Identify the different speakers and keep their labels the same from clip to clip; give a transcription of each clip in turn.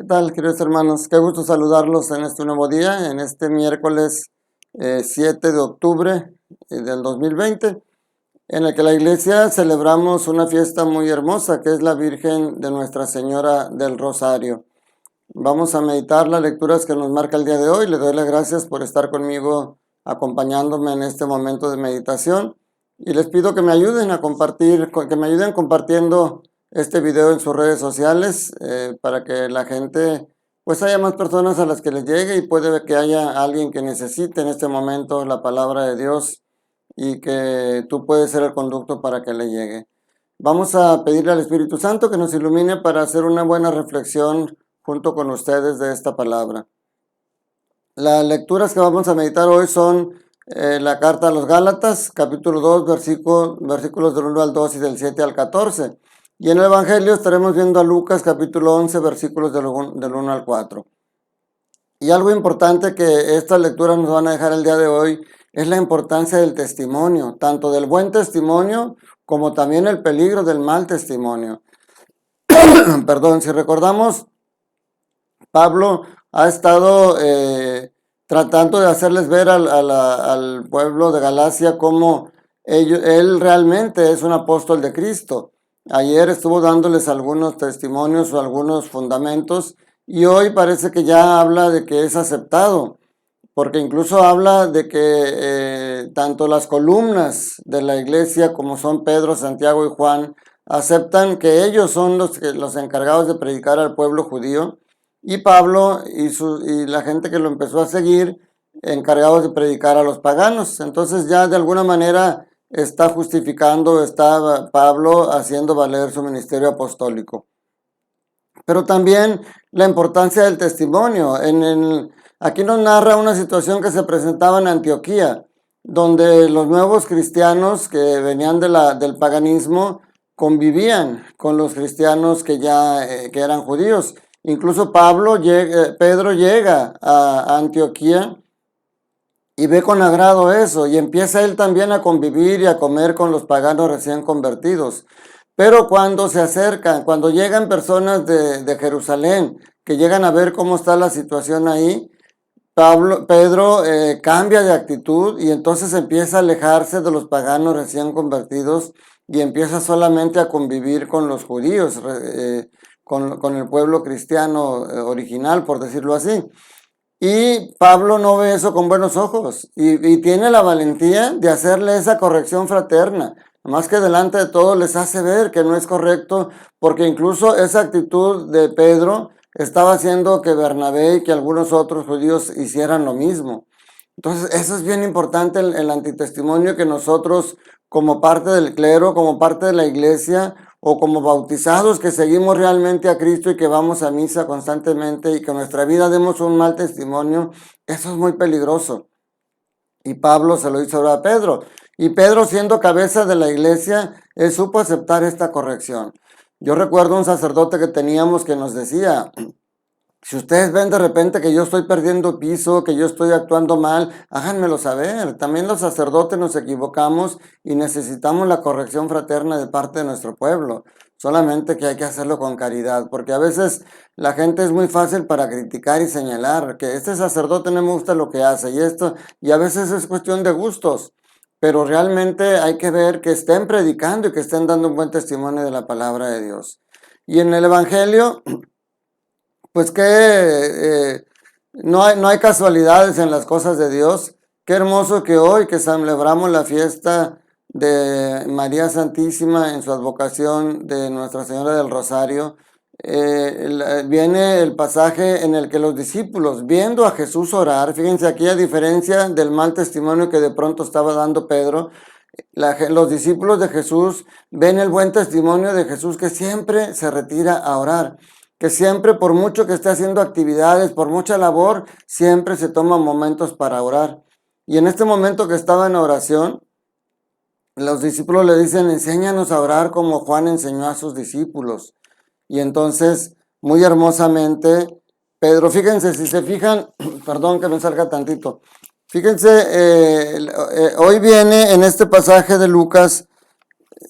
Speaker 1: ¿Qué tal, queridos hermanos? Qué gusto saludarlos en este nuevo día, en este miércoles 7 de octubre del 2020, en el que la iglesia celebramos una fiesta muy hermosa, que es la Virgen de Nuestra Señora del Rosario. Vamos a meditar las lecturas que nos marca el día de hoy. Les doy las gracias por estar conmigo, acompañándome en este momento de meditación, y les pido que me ayuden a compartir, que me ayuden compartiendo este video en sus redes sociales para que la gente, pues haya más personas a las que les llegue, y puede que haya alguien que necesite en este momento la palabra de Dios y que tú puedes ser el conducto para que le llegue. Vamos a pedirle al Espíritu Santo que nos ilumine para hacer una buena reflexión junto con ustedes de esta palabra. Las lecturas que vamos a meditar hoy son la carta a los Gálatas, capítulo 2, versículos del 1 al 2 y del 7 al 14. Y en el Evangelio estaremos viendo a Lucas, capítulo 11, versículos del 1 al 4. Y algo importante que estas lecturas nos van a dejar el día de hoy es la importancia del testimonio, tanto del buen testimonio como también el peligro del mal testimonio. Perdón, si recordamos, Pablo ha estado tratando de hacerles ver al pueblo de Galacia cómo él realmente es un apóstol de Cristo. Ayer estuvo dándoles algunos testimonios o algunos fundamentos, y hoy parece que ya habla de que es aceptado, porque incluso habla de que tanto las columnas de la iglesia, como son Pedro, Santiago y Juan, aceptan que ellos son los encargados de predicar al pueblo judío, y Pablo y la gente que lo empezó a seguir, encargados de predicar a los paganos. Entonces ya de alguna manera está justificando, está Pablo haciendo valer su ministerio apostólico. Pero también la importancia del testimonio. Aquí nos narra una situación que se presentaba en Antioquía, donde los nuevos cristianos que venían del paganismo convivían con los cristianos que eran judíos. Incluso Pedro llega a Antioquía y ve con agrado eso, y empieza él también a convivir y a comer con los paganos recién convertidos. Pero cuando se acercan, cuando llegan personas de Jerusalén, que llegan a ver cómo está la situación ahí, Pedro cambia de actitud, y entonces empieza a alejarse de los paganos recién convertidos y empieza solamente a convivir con los judíos, con el pueblo cristiano original, por decirlo así. Y Pablo no ve eso con buenos ojos, y tiene la valentía de hacerle esa corrección fraterna, más que delante de todos les hace ver que no es correcto, porque incluso esa actitud de Pedro estaba haciendo que Bernabé y que algunos otros judíos hicieran lo mismo. Entonces eso es bien importante, el antitestimonio, que nosotros, como parte del clero, como parte de la iglesia, o como bautizados que seguimos realmente a Cristo y que vamos a misa constantemente, y que en nuestra vida demos un mal testimonio, eso es muy peligroso. Y Pablo se lo hizo ahora a Pedro. Y Pedro, siendo cabeza de la iglesia, él supo aceptar esta corrección. Yo recuerdo un sacerdote que teníamos que nos decía: si ustedes ven de repente que yo estoy perdiendo piso, que yo estoy actuando mal, háganmelo saber. También los sacerdotes nos equivocamos y necesitamos la corrección fraterna de parte de nuestro pueblo. Solamente que hay que hacerlo con caridad, porque a veces la gente es muy fácil para criticar y señalar que este sacerdote no me gusta lo que hace y a veces es cuestión de gustos. Pero realmente hay que ver que estén predicando y que estén dando un buen testimonio de la palabra de Dios. Y en el Evangelio, pues que no hay casualidades en las cosas de Dios. Qué hermoso que hoy que celebramos la fiesta de María Santísima en su advocación de Nuestra Señora del Rosario, viene el pasaje en el que los discípulos, viendo a Jesús orar, fíjense aquí, a diferencia del mal testimonio que de pronto estaba dando Pedro, los discípulos de Jesús ven el buen testimonio de Jesús, que siempre se retira a orar, que siempre, por mucho que esté haciendo actividades, por mucha labor, siempre se toma momentos para orar. Y en este momento que estaba en oración, los discípulos le dicen: enséñanos a orar como Juan enseñó a sus discípulos. Y entonces, muy hermosamente, Pedro, fíjense, si se fijan, perdón que me salga tantito, fíjense, hoy viene en este pasaje de Lucas,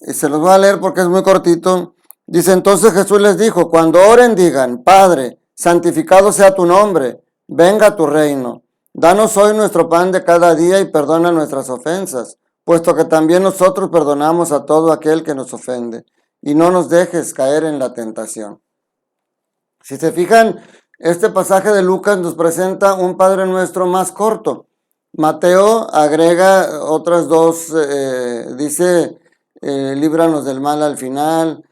Speaker 1: se los voy a leer porque es muy cortito. Dice: entonces Jesús les dijo: cuando oren digan: Padre, santificado sea tu nombre, venga tu reino. Danos hoy nuestro pan de cada día y perdona nuestras ofensas, puesto que también nosotros perdonamos a todo aquel que nos ofende, y no nos dejes caer en la tentación. Si se fijan, este pasaje de Lucas nos presenta un Padre Nuestro más corto. Mateo agrega otras dos, dice, líbranos del mal al final.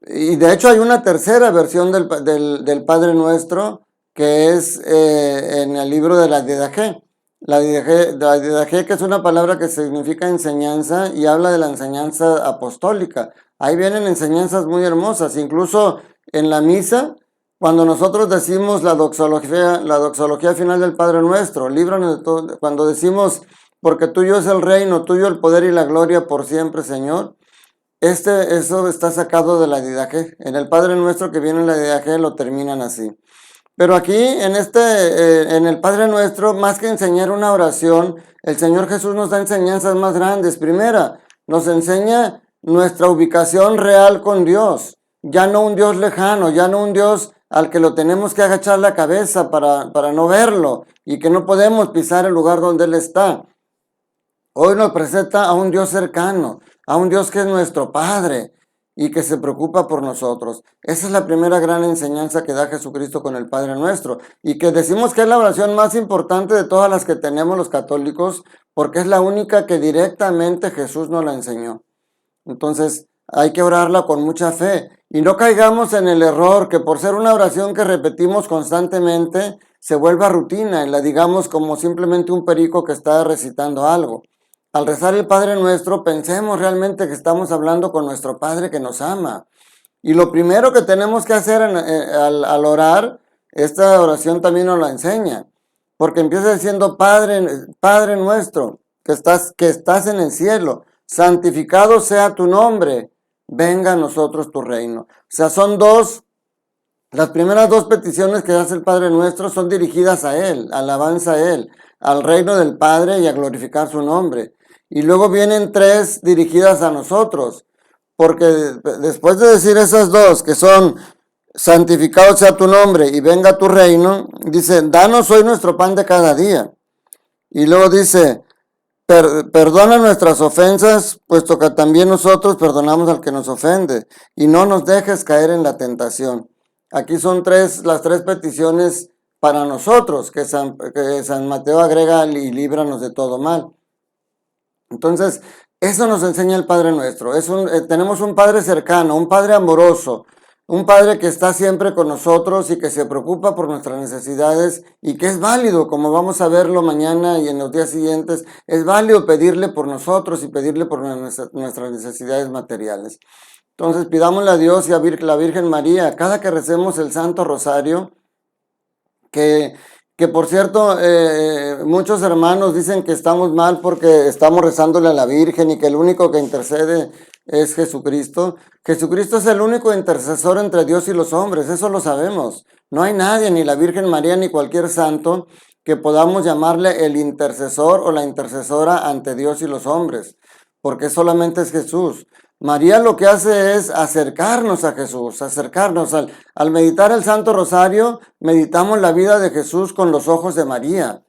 Speaker 1: Y de hecho hay una tercera versión del Padre Nuestro que es en el libro de la Didaché. La Didaché, que es una palabra que significa enseñanza y habla de la enseñanza apostólica. Ahí vienen enseñanzas muy hermosas, incluso en la misa, cuando nosotros decimos la doxología final del Padre Nuestro, líbranos de todo, cuando decimos, porque tuyo es el reino, tuyo el poder y la gloria por siempre, Señor. Eso está sacado de la Didaché. En el Padre Nuestro que viene en la Didaché lo terminan así. Pero aquí, en el Padre Nuestro, más que enseñar una oración, el Señor Jesús nos da enseñanzas más grandes. Primera, nos enseña nuestra ubicación real con Dios. Ya no un Dios lejano, ya no un Dios al que lo tenemos que agachar la cabeza para no verlo y que no podemos pisar el lugar donde Él está. Hoy nos presenta a un Dios cercano, a un Dios que es nuestro Padre y que se preocupa por nosotros. Esa es la primera gran enseñanza que da Jesucristo con el Padre Nuestro y que decimos que es la oración más importante de todas las que tenemos los católicos porque es la única que directamente Jesús nos la enseñó. Entonces hay que orarla con mucha fe y no caigamos en el error que por ser una oración que repetimos constantemente se vuelva rutina y la digamos como simplemente un perico que está recitando algo. Al rezar el Padre Nuestro, pensemos realmente que estamos hablando con nuestro Padre que nos ama. Y lo primero que tenemos que hacer al orar, esta oración también nos la enseña. Porque empieza diciendo, Padre nuestro, que estás en el cielo, santificado sea tu nombre, venga a nosotros tu reino. O sea, son las primeras dos peticiones que hace el Padre Nuestro son dirigidas a Él, alabanza a Él, al reino del Padre y a glorificar su nombre. Y luego vienen tres dirigidas a nosotros, porque después de decir esas dos, que son santificado sea tu nombre y venga tu reino, dice, danos hoy nuestro pan de cada día. Y luego dice, perdona nuestras ofensas, puesto que también nosotros perdonamos al que nos ofende, y no nos dejes caer en la tentación. Aquí son las tres peticiones para nosotros, que San Mateo agrega y líbranos de todo mal. Entonces, eso nos enseña el Padre Nuestro. Tenemos un Padre cercano, un Padre amoroso, un Padre que está siempre con nosotros y que se preocupa por nuestras necesidades y que es válido, como vamos a verlo mañana y en los días siguientes, es válido pedirle por nosotros y pedirle por nuestras necesidades materiales. Entonces, pidámosle a Dios y a la Virgen María, cada que recemos el Santo Rosario, que por cierto, muchos hermanos dicen que estamos mal porque estamos rezándole a la Virgen y que el único que intercede es Jesucristo. Jesucristo es el único intercesor entre Dios y los hombres, eso lo sabemos. No hay nadie, ni la Virgen María, ni cualquier santo, que podamos llamarle el intercesor o la intercesora ante Dios y los hombres, porque solamente es Jesús. María lo que hace es acercarnos a Jesús, acercarnos al meditar el Santo Rosario, meditamos la vida de Jesús con los ojos de María.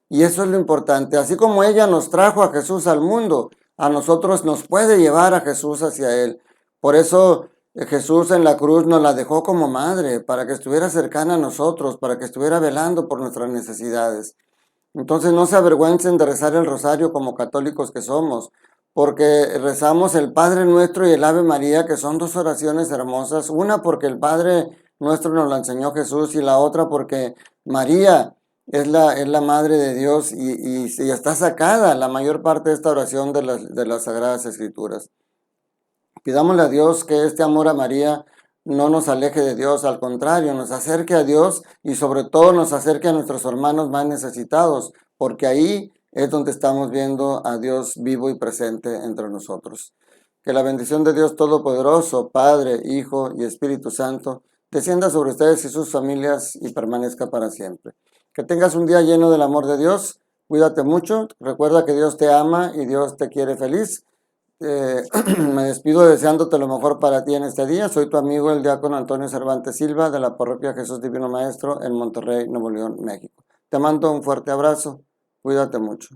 Speaker 1: Y eso es lo importante. Así como ella nos trajo a Jesús al mundo, a nosotros nos puede llevar a Jesús hacia Él. Por eso Jesús en la cruz nos la dejó como madre, para que estuviera cercana a nosotros, para que estuviera velando por nuestras necesidades. Entonces no se avergüencen de rezar el rosario como católicos que somos, porque rezamos el Padre Nuestro y el Ave María, que son dos oraciones hermosas, una porque el Padre Nuestro nos la enseñó Jesús y la otra porque María es la Madre de Dios y está sacada la mayor parte de esta oración de las Sagradas Escrituras. Pidámosle a Dios que este amor a María no nos aleje de Dios, al contrario, nos acerque a Dios y sobre todo nos acerque a nuestros hermanos más necesitados, porque ahí es donde estamos viendo a Dios vivo y presente entre nosotros. Que la bendición de Dios Todopoderoso, Padre, Hijo y Espíritu Santo, descienda sobre ustedes y sus familias y permanezca para siempre. Que tengas un día lleno del amor de Dios, cuídate mucho, recuerda que Dios te ama y Dios te quiere feliz. Me despido deseándote lo mejor para ti en este día. Soy tu amigo el diácono Antonio Cervantes Silva de la parroquia Jesús Divino Maestro en Monterrey, Nuevo León, México. Te mando un fuerte abrazo. Cuídate mucho.